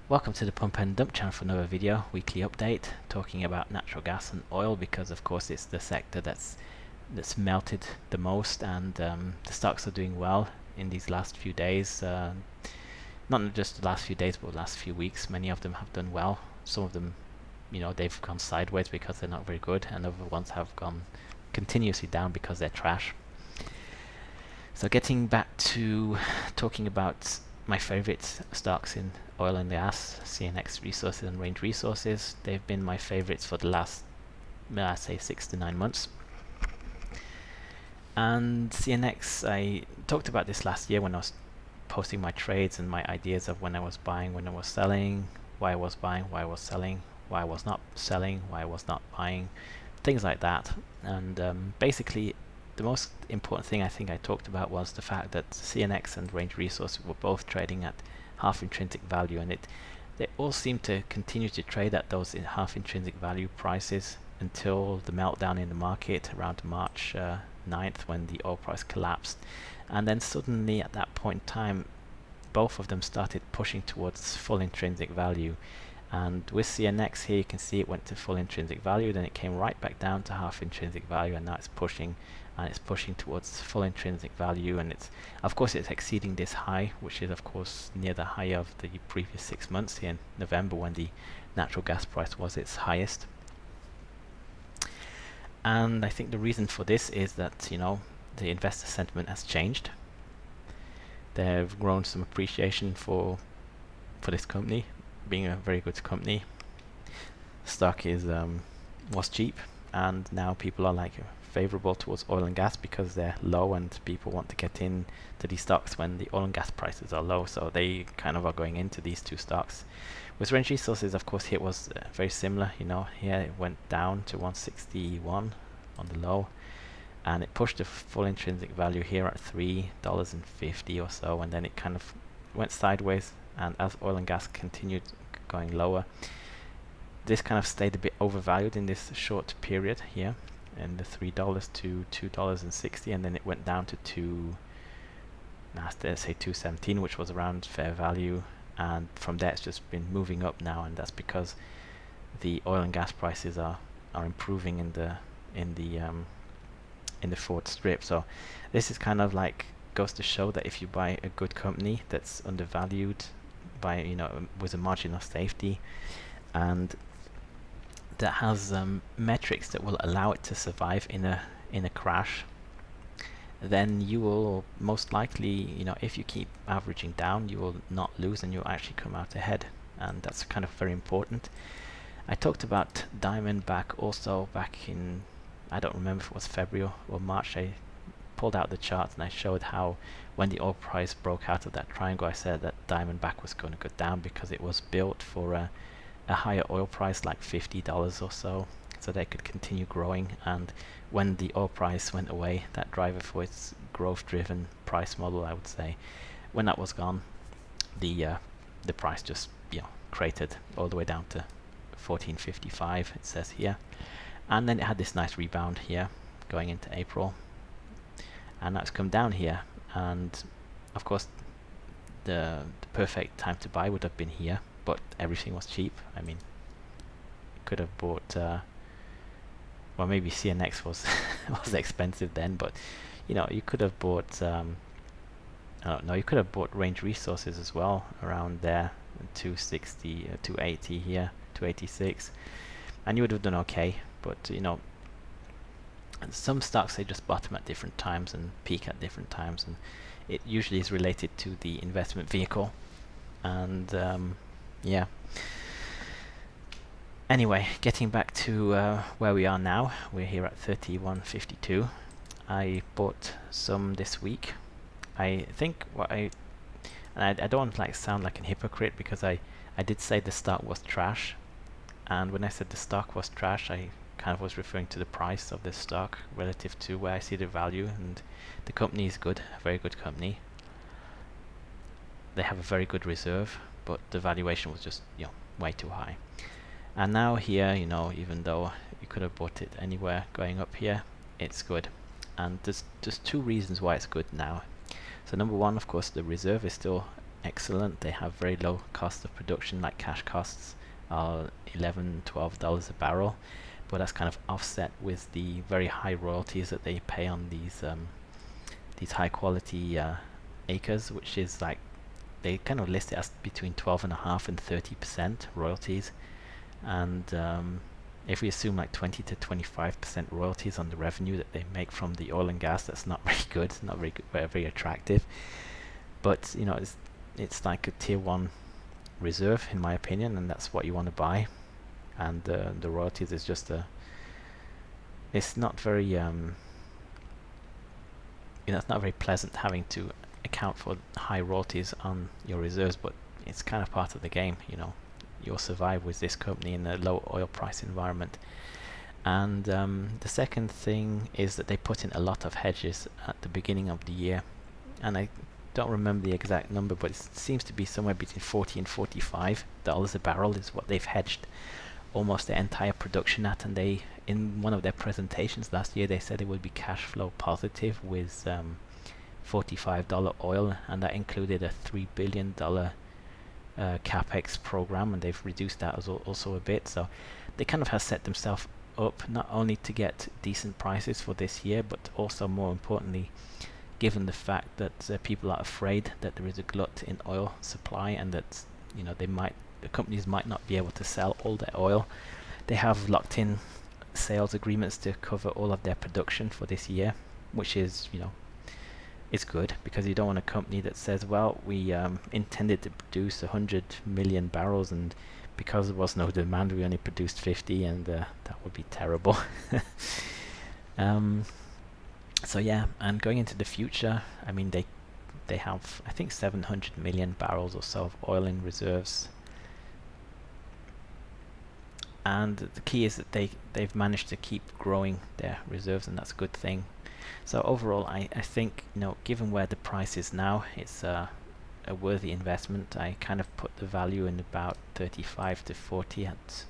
Welcome to the Pump and Dump channel for another video, weekly update, talking about natural gas and oil because of course it's the sector that's melted the most, and the stocks are doing well in these last few days. Not just the last few days, but the last few weeks. Many of them have done well. Some of them, they've gone sideways because they're not very good, and other ones have gone continuously down because they're trash. So getting back to talking about my favorite stocks in oil and gas, CNX Resources and Range Resources. They've been my favorites for the last, I'd say, 6 to 9 months. And CNX, I talked about this last year when I was posting my trades and my ideas of when I was buying, when I was selling, why I was buying, why I was selling, why I was not selling, why I was not buying, things like that. And basically, the most important thing I think I talked about was the fact that CNX and Range Resources were both trading at half intrinsic value, and they all seem to continue to trade at those half intrinsic value prices until the meltdown in the market around March 9th, when the oil price collapsed. And then suddenly at that point in time, both of them started pushing towards full intrinsic value. And with CNX here, you can see it went to full intrinsic value, then it came right back down to half intrinsic value, and now it's pushing, and it's pushing towards full intrinsic value, and it's exceeding this high, which is of course near the high of the previous 6 months here in November, when the natural gas price was its highest. And I think the reason for this is that the investor sentiment has changed. They've grown some appreciation for this company being a very good company. Stock is was cheap, and now people are like favorable towards oil and gas because they're low, and people want to get in to these stocks when the oil and gas prices are low, so they kind of are going into these two stocks. With Range Resources, of course, it was very similar. Here it went down to 161 on the low, and it pushed the full intrinsic value here at $3.50 or so, and then it kind of went sideways, and as oil and gas continued going lower, this kind of stayed a bit overvalued in this short period here, in the $3 to $2.60, and then it went down to let's say 217, which was around fair value, and from there it's just been moving up now, and that's because the oil and gas prices are improving in the forward strip. So this is kind of like goes to show that if you buy a good company that's undervalued by with a margin of safety, and that has metrics that will allow it to survive in a crash, then you will most likely, if you keep averaging down, you will not lose, and you'll actually come out ahead, and that's kind of very important. I talked about Diamondback also back in, I don't remember if it was February or March. I pulled out the charts and I showed how when the oil price broke out of that triangle, I said that Diamondback was going to go down because it was built for a higher oil price, like $50 or so they could continue growing. And when the oil price went away, that driver for its growth driven price model, I would say, when that was gone, the price just cratered all the way down to $14.55, it says here. And then it had this nice rebound here going into April, and now it's come down here, and of course the perfect time to buy would have been here, but everything was cheap. I mean, you could have bought well, maybe CNX was was expensive then, but you could have bought I don't know, you could have bought Range Resources as well around there, 260, 280 here, 286, and you would have done okay. But some stocks, they just bottom at different times and peak at different times, and it usually is related to the investment vehicle. And yeah, anyway, getting back to where we are now, we're here at 31.52. I bought some this week. I think and I don't want to sound like a hypocrite, because I did say the stock was trash, and when I said the stock was trash, I kind of was referring to the price of this stock relative to where I see the value, and the company is good, a very good company. They have a very good reserve, but the valuation was just way too high. And now here, even though you could have bought it anywhere going up here, it's good. And there's two reasons why it's good now. So number one, of course, the reserve is still excellent. They have very low cost of production, like cash costs are $11-12 a barrel, but that's kind of offset with the very high royalties that they pay on these high quality acres, which is like they kind of list it as between 12.5% and 30% royalties. And if we assume like 20 to 25% royalties on the revenue that they make from the oil and gas, that's not very good, not very good, very attractive. But you know, it's like a tier one reserve in my opinion, and that's what you want to buy. And the royalties is just it's not very it's not very pleasant having to account for high royalties on your reserves, but it's kind of part of the game. You'll survive with this company in a low oil price environment. And the second thing is that they put in a lot of hedges at the beginning of the year, and I don't remember the exact number, but it seems to be somewhere between $40 and $45 a barrel is what they've hedged almost the entire production at. And they, in one of their presentations last year, they said it would be cash flow positive with $45 oil, and that included a $3 billion capex program, and they've reduced that also a bit. So they kind of have set themselves up not only to get decent prices for this year, but also more importantly, given the fact that people are afraid that there is a glut in oil supply, and that the companies might not be able to sell all their oil. They have locked in sales agreements to cover all of their production for this year, which is it's good, because you don't want a company that says, well, we intended to produce 100 million barrels, and because there was no demand we only produced 50, and that would be terrible. So yeah, and going into the future, I mean, they have, I think, 700 million barrels or so of oil in reserves, and the key is that they've managed to keep growing their reserves, and that's a good thing. So overall, I think, given where the price is now, it's a worthy investment. I kind of put the value in about 35 to 40 at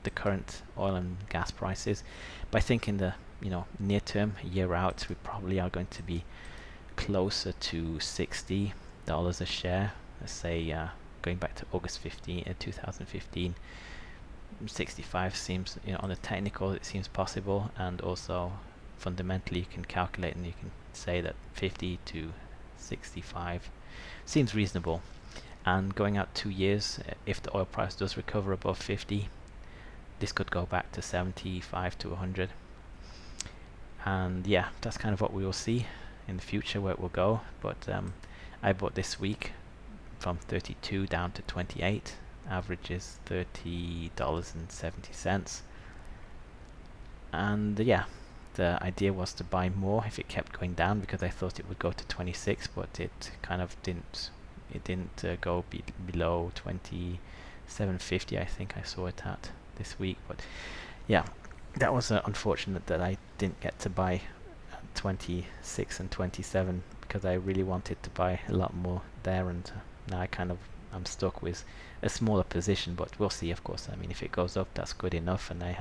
the current oil and gas prices. But I think in the near term, a year out, we probably are going to be closer to $60 a share. Let's say going back to August 2015, 65 seems, on the technical, it seems possible, and also fundamentally you can calculate and you can say that 50 to 65 seems reasonable. And going out 2 years, if the oil price does recover above 50, this could go back to 75 to 100. And yeah, that's kind of what we will see in the future, where it will go. But I bought this week from 32 down to 28. Average is $30.70. And yeah, the idea was to buy more if it kept going down, because I thought it would go to 26, but it kind of didn't. It didn't go below 27.50. I think I saw it at this week. But yeah, that was unfortunate that I didn't get to buy 26 and 27, because I really wanted to buy a lot more there, and now I'm stuck with a smaller position. But we'll see, of course. I mean, if it goes up, that's good enough, and I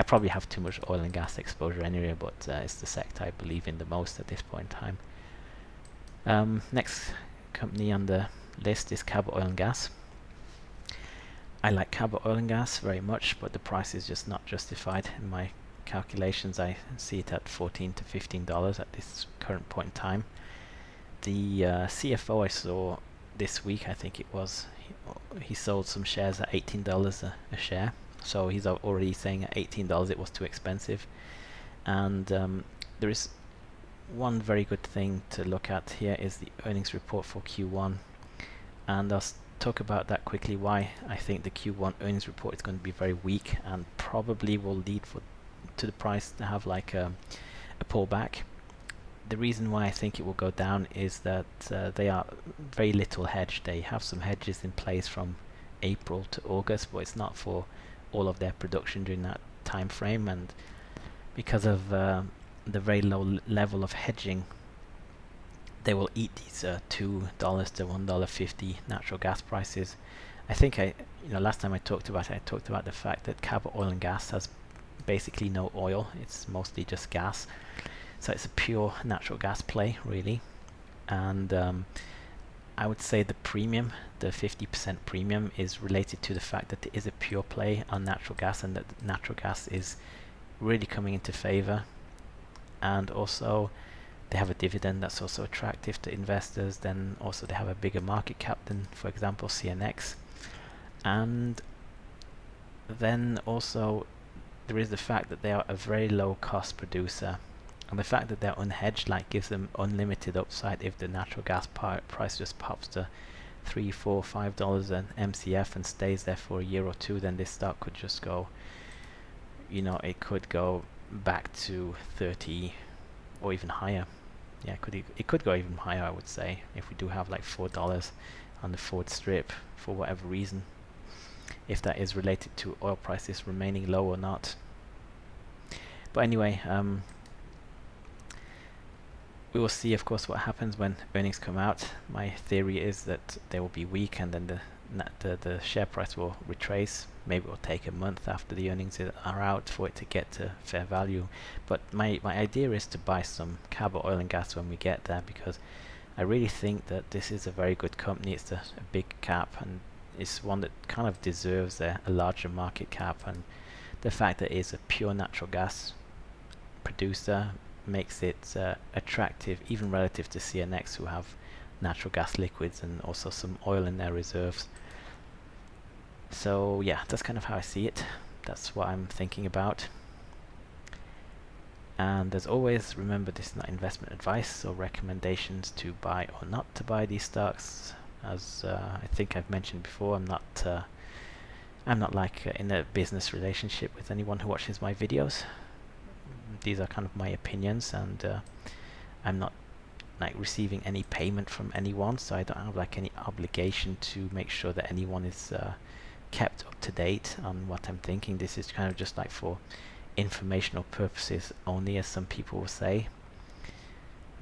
probably have too much oil and gas exposure anyway, but it's the sector I believe in the most at this point in time. Next company on the list is Cabot Oil and Gas. I like Cabot Oil and Gas very much, but the price is just not justified in my calculations. I see it at $14 to $15 at this current point in time. The CFO I saw this week, I think it was, he sold some shares at $18 a share. So he's already saying at $18 it was too expensive. And there is one very good thing to look at here is the earnings report for Q1. And I'll talk about that quickly, why I think the Q1 earnings report is going to be very weak and probably will lead to the price to have like a pullback. The reason why I think it will go down is that they are very little hedged. They have some hedges in place from April to August, but it's not for all of their production during that time frame. And because of the very low level of hedging, they will eat these $2 to $1.50 natural gas prices. I think last time I talked about the fact that Cabot Oil and Gas has basically no oil. It's mostly just gas. So it's a pure natural gas play, really. And I would say the premium, the 50% premium, is related to the fact that it is a pure play on natural gas, and that natural gas is really coming into favor. And also they have a dividend that's also attractive to investors. Then also they have a bigger market cap than, for example, CNX. And then also there is the fact that they are a very low cost producer, and the fact that they're unhedged like gives them unlimited upside. If the natural gas price just pops to $3, $4, $5 an MCF and stays there for a year or two, then this stock could just go, you know, it could go back to 30 or even higher. Yeah, it could go even higher, I would say, if we do have like $4 on the forward strip for whatever reason, if that is related to oil prices remaining low or not. But anyway, we will see, of course, what happens when earnings come out. My theory is that they will be weak, and then the share price will retrace. Maybe it will take a month after the earnings are out for it to get to fair value. But my idea is to buy some Cabot Oil and Gas when we get there, because I really think that this is a very good company. It's a big cap, and it's one that kind of deserves a larger market cap. And the fact that it is a pure natural gas producer makes it attractive, even relative to CNX, who have natural gas liquids and also some oil in their reserves. So yeah, that's kind of how I see it. That's what I'm thinking about. And as always, remember, this is not investment advice or recommendations to buy or not to buy these stocks. As I think I've mentioned before, I'm not like in a business relationship with anyone who watches my videos. These are kind of my opinions, and I'm not like receiving any payment from anyone, so I don't have like any obligation to make sure that anyone is kept up to date on what I'm thinking. This is kind of just like for informational purposes only, as some people will say.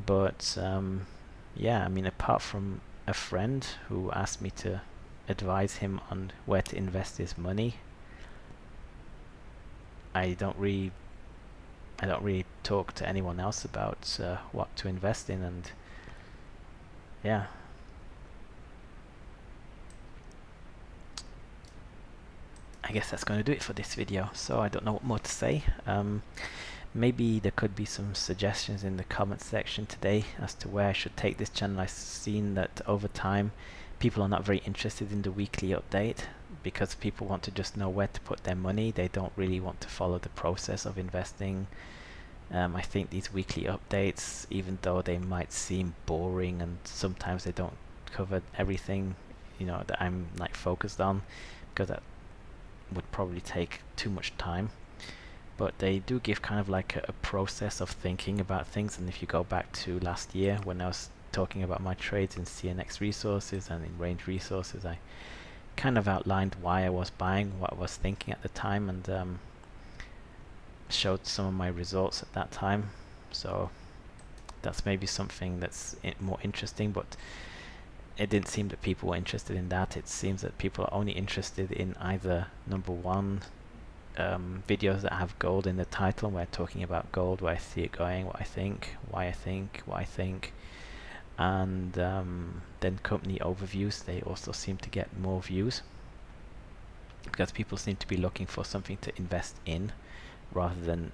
But yeah, I mean, apart from a friend who asked me to advise him on where to invest his money, I don't really talk to anyone else about what to invest in. And yeah, I guess that's going to do it for this video. So I don't know what more to say. Maybe there could be some suggestions in the comments section today as to where I should take this channel. I've seen that over time people are not very interested in the weekly update, because people want to just know where to put their money. They don't really want to follow the process of investing. I think these weekly updates, even though they might seem boring and sometimes they don't cover everything, you know, that I'm like focused on, because that would probably take too much time, but they do give kind of like a process of thinking about things. And if you go back to last year when I was talking about my trades in CNX Resources and in Range Resources, I kind of outlined why I was buying, what I was thinking at the time, and showed some of my results at that time. So that's maybe something that's more interesting, but it didn't seem that people were interested in that. It seems that people are only interested in either number one, videos that have gold in the title, where I'm talking about gold, where I see it going, what I think, why I think, what I think, and then company overviews. They also seem to get more views, because people seem to be looking for something to invest in, rather than,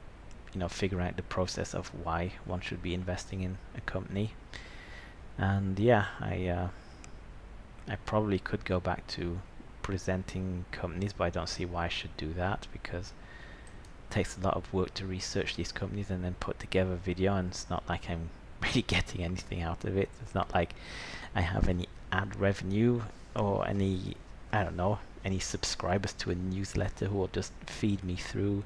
you know, figure out the process of why one should be investing in a company. And yeah, I probably could go back to presenting companies, but I don't see why I should do that, because it takes a lot of work to research these companies and then put together a video, and it's not like I'm really getting anything out of it. It's not like I have any ad revenue or any, I don't know, any subscribers to a newsletter who will just feed me through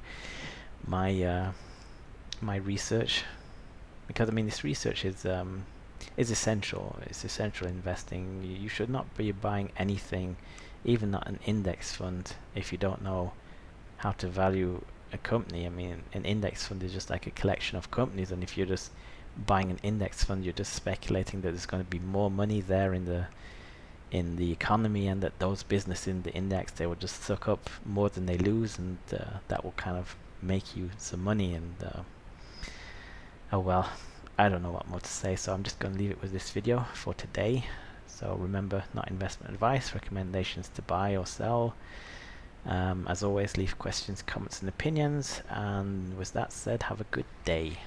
my my research. Because I mean, this research is essential. It's essential investing. You should not be buying anything, even not an index fund, if you don't know how to value a company. I mean, an index fund is just like a collection of companies, and if you're just buying an index fund, you're just speculating that there's going to be more money there in the economy, and that those businesses in the index, they will just suck up more than they lose, and that will kind of make you some money. And oh well, I don't know what more to say, so I'm just going to leave it with this video for today. So remember, not investment advice, recommendations to buy or sell. As always, leave questions, comments and opinions, and with that said, have a good day.